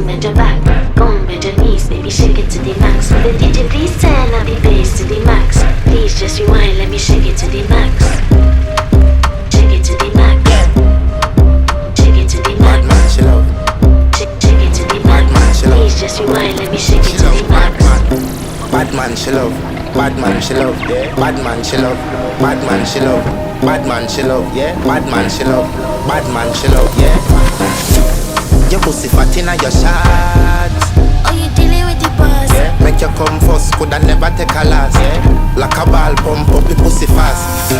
bend your back. Go on, bend your knees, baby, shake it to the max. The DJ please turn up the bass to the max. Please just rewind, let me shake it to the max. Shake it to the max. Shake it to the max. Bad man, she love. Shake it to the max. Please just rewind, let me shake it to the max. Bad man, she love. Bad man, she love. Yeah. Bad man, she love. Bad man, she love. Bad man, she love. Yeah. Bad man, she love. Bad man, she love. Yeah. Your pussy fat inna your shot. Oh, you dealing with the boss? Yeah. Make you come first, coulda never take a last. Yeah. Like a ball pump up the pussy fast.